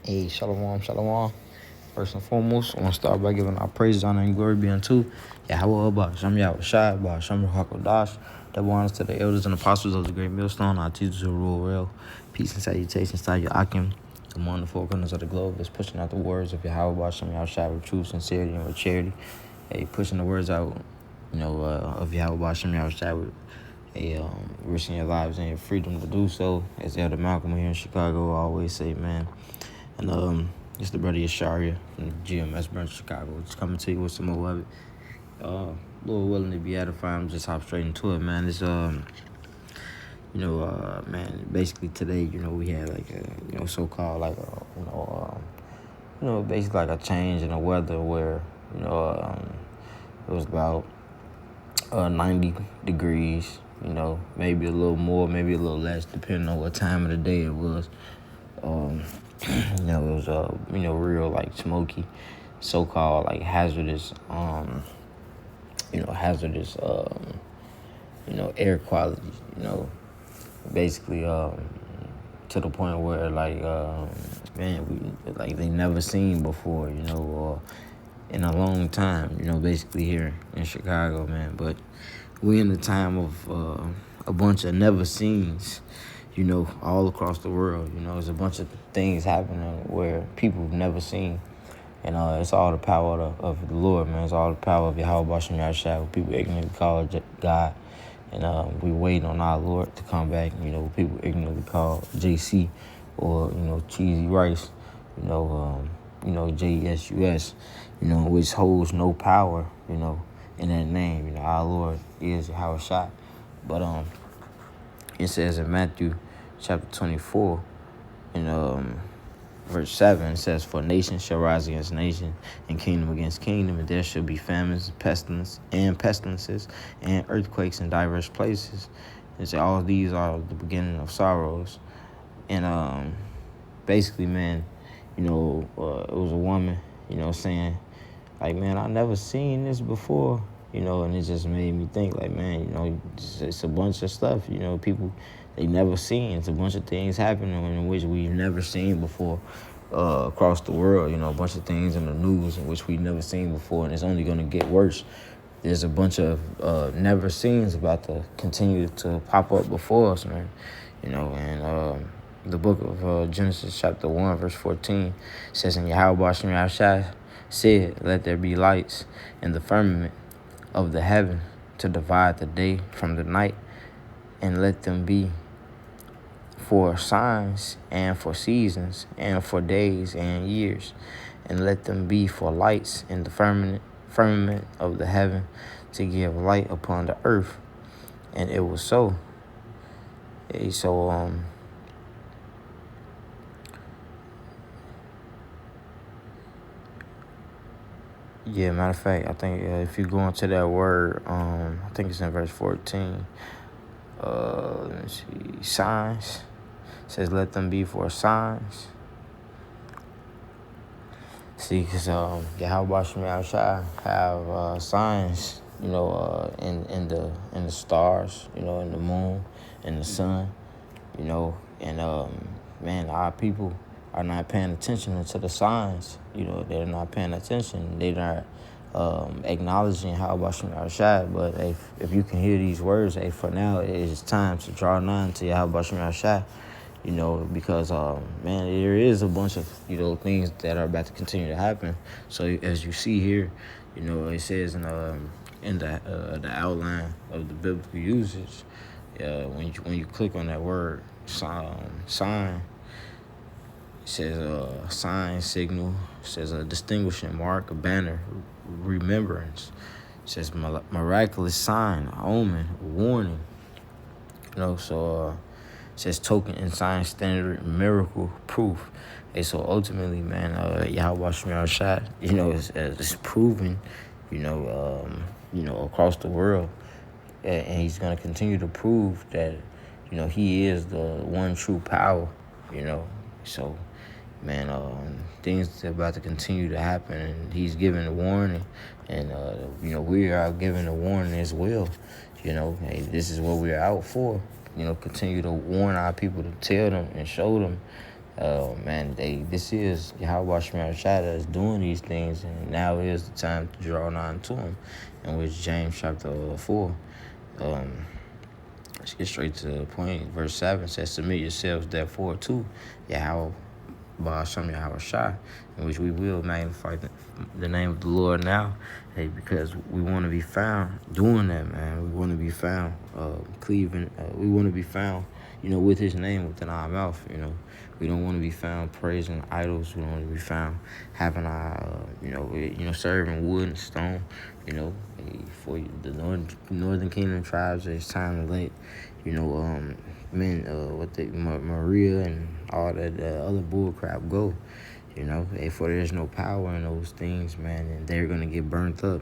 Hey, shalom, shalom. First and foremost, I want to start by giving our praise, honor, and glory be unto Yahweh Abba, Shem Yahweh Shai, Ba Shem HaKodash. Double honors to the elders and apostles of the great millstone, our teachers who rule well. Peace and salutations to your Akim, among the four corners of the globe, is pushing out the words of Yahweh Abba, Shem Yahweh Shai with truth, sincerity, and with charity. Hey, pushing the words out, of Yahweh Abba, Shem Yahweh Shai with risking your lives and your freedom to do so. As Elder Malcolm here in Chicago always say, man. And it's the brother Yesharia from the GMS branch of Chicago. Just coming to you with some more of it. Lord willing to be edifying, just hop straight into it, man. It's man, basically today, we had like a, so-called like basically like a change in the weather where, it was about 90 degrees, maybe a little more, maybe a little less, depending on what time of the day it was. It was real like smoky, so-called like hazardous, air quality, basically, to the point where like, they never seen before, or in a long time, basically here in Chicago, man. But we in the time of a bunch of never seens, all across the world. There's a bunch of things happening where people have never seen. And it's all the power of the Lord, man. It's all the power of Yahweh Bashem Yahshua. People ignorantly call God. And we waiting on our Lord to come back. People ignorantly call JC or, Cheesy Rice, JSUS, which holds no power, in that name. Our Lord is Yahweh Shai. But it says in Matthew chapter 24, in verse 7, it says, "For nation shall rise against nation, and kingdom against kingdom, and there shall be famines, pestilences, and earthquakes in diverse places. And so all these are the beginning of sorrows." And basically, man, it was a woman, saying, like, man, I never seen this before. And it just made me think, like, man, it's a bunch of stuff, people, they never seen. It's a bunch of things happening in which we've never seen before across the world, a bunch of things in the news in which we've never seen before, and it's only going to get worse. There's a bunch of never seens about to continue to pop up before us, man, and the book of Genesis chapter 1, verse 14 says, "And Yahweh Bashem Yahshai said, let there be lights in the firmament of the heaven to divide the day from the night, and let them be for signs and for seasons and for days and years, and let them be for lights in the firmament of the heaven to give light upon the earth." And it was so. Yeah, matter of fact, I think if you go into that word, I think it's in verse 14. Let me see. Signs. It says, let them be for signs. See, because Yahweh Bashem Yahshai have signs, in the stars, in the moon, in the sun, and man, our people are not paying attention to the signs. They're not paying attention. They're not acknowledging how Bashem Yahshai. But if you can hear these words, for now it is time to draw nigh to Yahweh Bashem Yahshai. Because, man, there is a bunch of, things that are about to continue to happen. So as you see here, it says in the outline of the biblical usage, when you click on that word, sign, it says sign, signal, it says a distinguishing mark, a banner, remembrance. It says miraculous sign, omen, warning. So it says token and sign, standard, miracle, proof. And so ultimately, man, Yahweh Shemir Shad, is proven, across the world. And he's going to continue to prove that, he is the one true power, So, man, things are about to continue to happen, and he's giving a warning. And, we are giving a warning as well. Hey, this is what we're out for. Continue to warn our people, to tell them and show them Man, this is Yahweh Shemar Shai that's doing these things, and now is the time to draw nigh to him. In which James chapter 4, let's get straight to the point. Verse 7 says, "Submit yourselves therefore to Yahweh Ba'ashem Yahweh Shai," in which we will magnify the name of the Lord now, because we want to be found doing that, man. We want to be found cleaving. We want to be found, with His name within our mouth. We don't want to be found praising idols. We don't want to be found having our, serving wood and stone. For the northern kingdom tribes, it's time to let, Maria and all that other bull crap go. For there's no power in those things, man, and they're gonna get burnt up.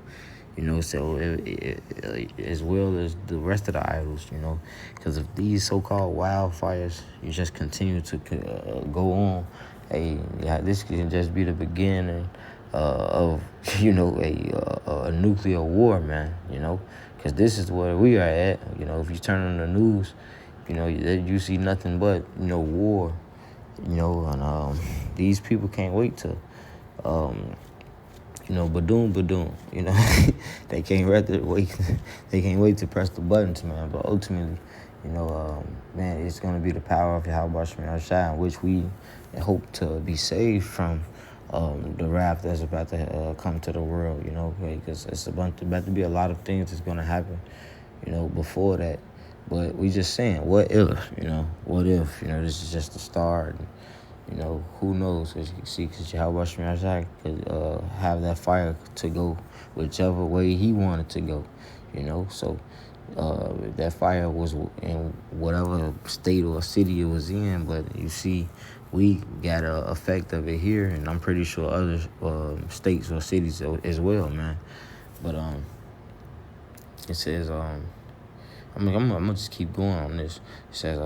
So as well as the rest of the idols, because if these so-called wildfires, you just continue to go on, this can just be the beginning of, a nuclear war, man, because this is where we are at. If you turn on the news, you see nothing but, war, and these people can't wait to, badoom, they can't wait. They can't wait to press the buttons, man. But ultimately, man, it's going to be the power of Yahweh Shemar Shai, in which we hope to be saved from the wrath that's about to come to the world, because it's about to be a lot of things that's going to happen, before that. But we just saying, what if, this is just the start. Who knows? Because Yahweh Shemar Shai could have that fire to go whichever way He wanted to go, So that fire was in whatever state or city it was in, but you see, we got an effect of it here, and I'm pretty sure other states or cities as well, man. But it says, I'm gonna just keep going on this. It says,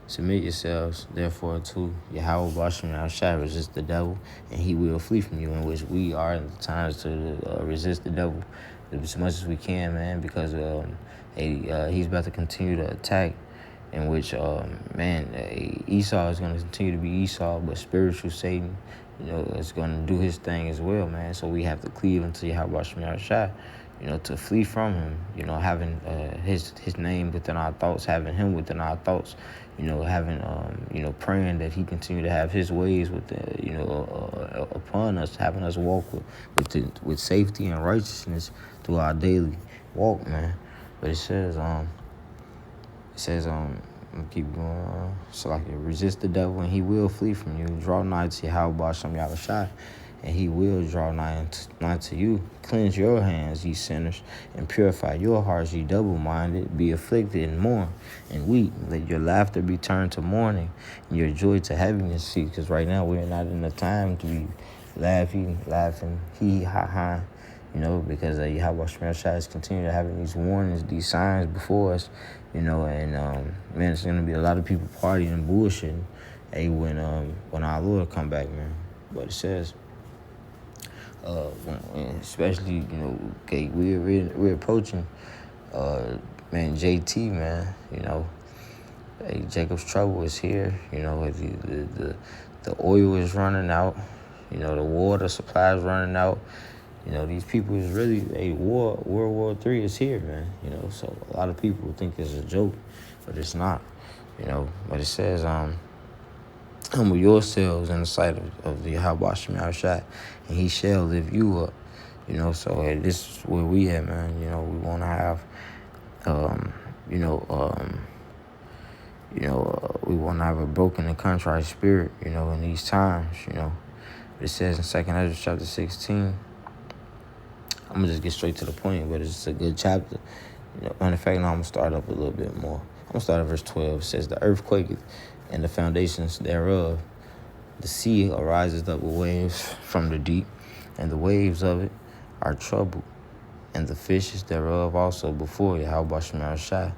"Submit yourselves, therefore, to Yahweh Ba'ashem Shai, resist the devil, and he will flee from you," in which we are in the times to resist the devil as much as we can, man, because he's about to continue to attack, in which, Esau is going to continue to be Esau, but spiritual Satan, is going to do his thing as well, man. So we have to cleave unto Yahweh Shemar Shai, to flee from him, having his name within our thoughts, having him within our thoughts, having, praying that he continue to have his ways upon us, having us walk with safety and righteousness through our daily walk, man. But it says, I'm gonna keep going. So like, resist the devil and he will flee from you. Draw nigh to Yahweh Ba'ashem Yahweh Shai, and he will draw nigh to you. Cleanse your hands, ye sinners, and purify your hearts, ye double-minded. Be afflicted and mourn and weep. Let your laughter be turned to mourning, and your joy to heaviness. See, because right now we're not in the time to be laughing, ha, because Yahweh Shemar Shai is continuing to having these warnings, these signs before us, and man, it's gonna be a lot of people partying and bullshitting, when our Lord come back, man. But it says, especially, we're approaching, JT, man, Jacob's trouble is here, the oil is running out, the water supply is running out. These people is really World War III is here, man. So a lot of people think it's a joke, but it's not. But it says, humble yourselves in the sight of the Yahweh Shemar Shai, and he shall lift you up. So this is where we at, man. We want to have, we want to have a broken and contrite spirit, in these times, It says in 2 Ezra chapter 16. I'm going to just get straight to the point, but it's a good chapter. Matter of fact, now I'm going to start up a little bit more. I'm going to start at verse 12. It says, "The earth quaketh, and the foundations thereof. The sea arises up with waves from the deep, and the waves of it are troubled, and the fishes thereof also before Yahweh Shemar Shai,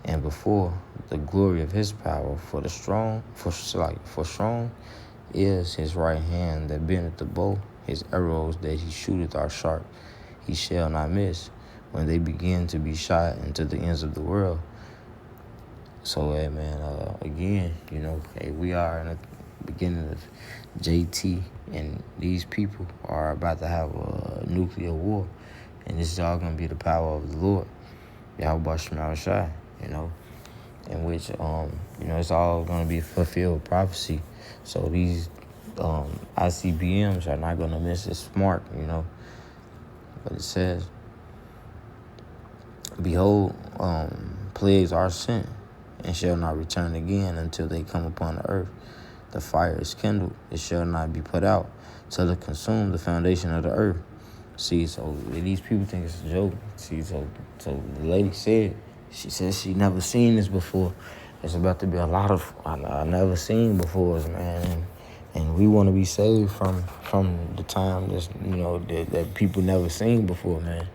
and before the glory of his power. For strong is his right hand that bendeth the bow, his arrows that he shooteth are sharp. He shall not miss when they begin to be shot into the ends of the world. So, hey, man, again, hey, we are in the beginning of JT, and these people are about to have a nuclear war, and this is all going to be the power of the Lord, Yahweh Shema Shai, in which, it's all going to be fulfilled prophecy. So these ICBMs are not going to miss its mark, But it says, behold, plagues are sent, and shall not return again until they come upon the earth. The fire is kindled, it shall not be put out, till it consume the foundation of the earth. See, so these people think it's a joke. See, so the lady said, she said she never seen this before. It's about to be a lot of I never seen before, man. And we want to be saved from the time that's, that people never seen before, man.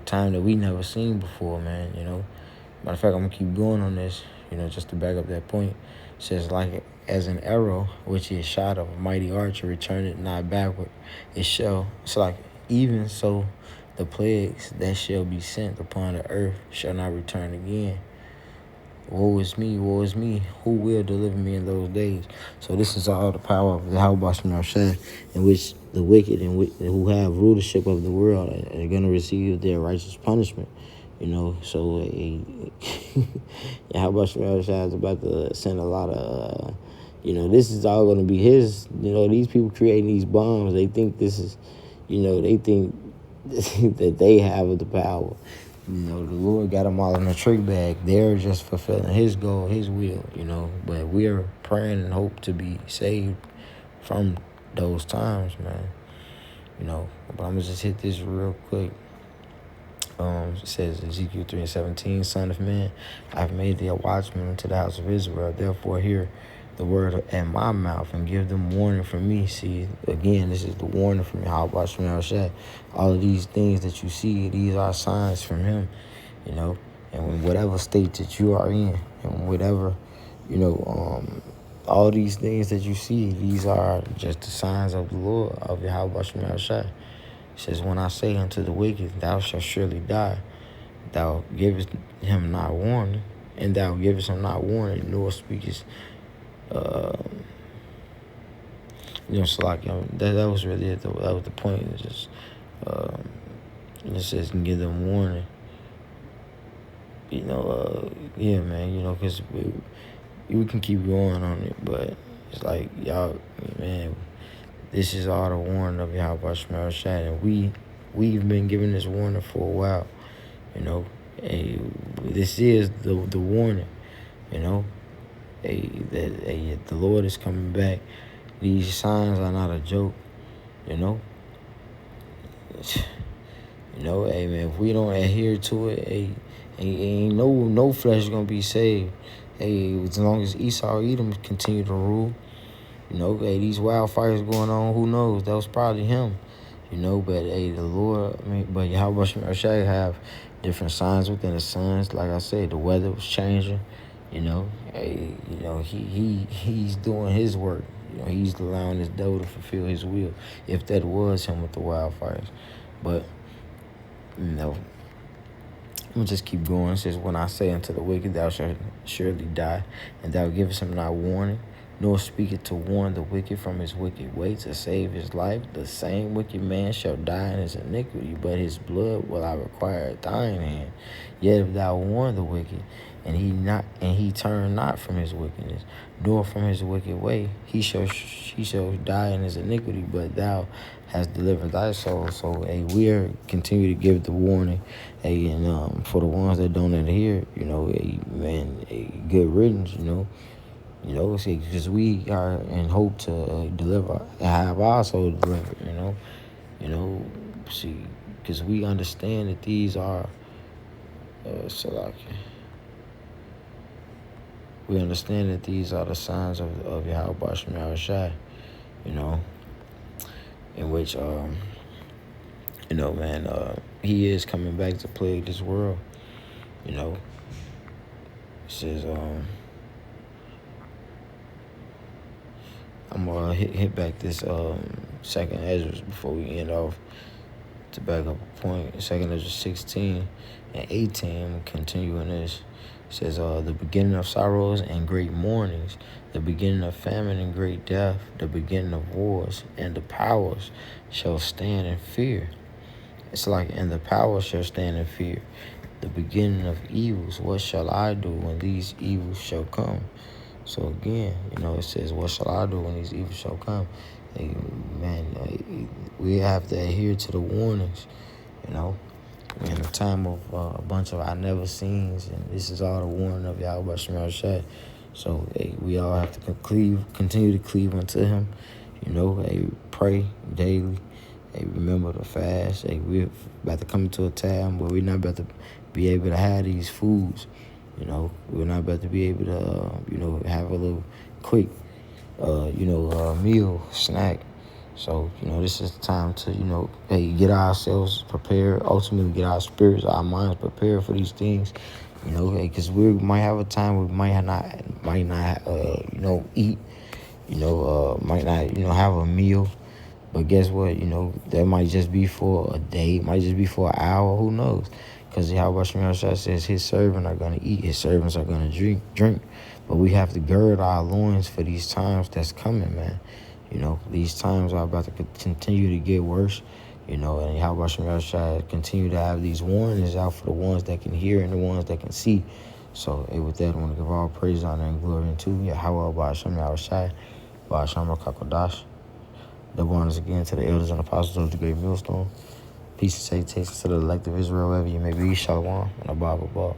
Time that we never seen before, man. Matter of fact, I'm gonna keep going on this, just to back up that point. It says, like as an arrow which is shot of a mighty archer, return it not backward. It's like, even so the plagues that shall be sent upon the earth shall not return again. Woe is me, who will deliver me in those days? So this is all the power of the Yahweh Shema Shai, in which the wicked and who have rulership of the world are going to receive their righteous punishment. So Yahweh Shema Shai is about to send a lot of, this is all going to be his. These people creating these bombs, they think this is, they think that they have the power. The Lord got them all in a trick bag. They're just fulfilling his goal, his will, But we're praying and hope to be saved from those times, man. But I'm going to just hit this real quick. It says Ezekiel 3:17, Son of man, I've made thee a watchman unto the house of Israel. Therefore hear the word at my mouth and give them warning from me. See, again, this is the warning from Yahweh Shema Shai. All of these things that you see, these are signs from him, and in whatever state that you are in, and whatever, all these things that you see, these are just the signs of the Lord, of Yahweh Shema Shai. It says, when I say unto the wicked, thou shalt surely die, thou givest him not warning, and thou givest him not warning, nor speakest. So like, that was really it. That was the point. It's just, it says, and give them warning. Yeah, man. Because we can keep going on it, but it's like, y'all, man, this is all the warning of Yahweh Shema Shai, and we've been giving this warning for a while. This is the warning. That the Lord is coming back. These signs are not a joke. Hey, man, if we don't adhere to it, ain't no flesh gonna be saved. As long as Esau, Edom continue to rule, these wildfires going on, who knows? That was probably him, But the Lord, but Yahweh Shema Shai have different signs within the signs. Like I said, the weather was changing. He's doing his work. He's allowing his devil to fulfill his will, if that was him with the wildfires. But, I'm going to just keep going. It says, when I say unto the wicked, thou shalt surely die, and thou givest him not warning, nor speaketh to warn the wicked from his wicked way to save his life, the same wicked man shall die in his iniquity, but his blood will I require at thine hand. Yet if thou warn the wicked, and he turn not from his wickedness, nor from his wicked way, he shall die in his iniquity, but thou hast delivered thy soul. So, we are continue to give the warning, and for the ones that don't adhere, good riddance, because we are in hope to deliver, have our soul delivered, see, because we understand that these are, we understand that these are the signs of Yahweh Shema Shai, in which, he is coming back to plague this world, It says, I'm going to hit back this second Ezra before we end off, to back up a point. Second Ezra 16 and 18, continuing this. It says, the beginning of sorrows and great mournings, the beginning of famine and great death, the beginning of wars, and the powers shall stand in fear. It's like, and the powers shall stand in fear. The beginning of evils, what shall I do when these evils shall come? So again, it says, what shall I do when these evils shall come? Hey, man, we have to adhere to the warnings, in a time of a bunch of I never seens, and this is all the warning of Yahweh Shemar Shai. So we all have to continue to cleave unto him, pray daily. Remember to fast. We're about to come into a time where we're not about to be able to have these foods. We're not about to be able to, have a little quick, meal, snack. So, this is the time to, get ourselves prepared, ultimately get our spirits, our minds prepared for these things, because we might have a time we might not, eat, might not, have a meal. But guess what? That might just be for a day. It might just be for an hour. Who knows? Because Yahweh Shemar Shai says his servants are going to eat. His servants are going to drink. But we have to gird our loins for these times that's coming, man. These times are about to continue to get worse. And Yahweh Shemar Shai continue to have these warnings out for the ones that can hear and the ones that can see. So, with that, I want to give all praise, honor, and glory unto Yahweh Ba'ashem Yahushai, Ba'ashem Rakakodash. Double honors again to the elders and apostles of the great millstone. Peace and salutations to the elect of Israel, wherever you may be. Shalom and Abba.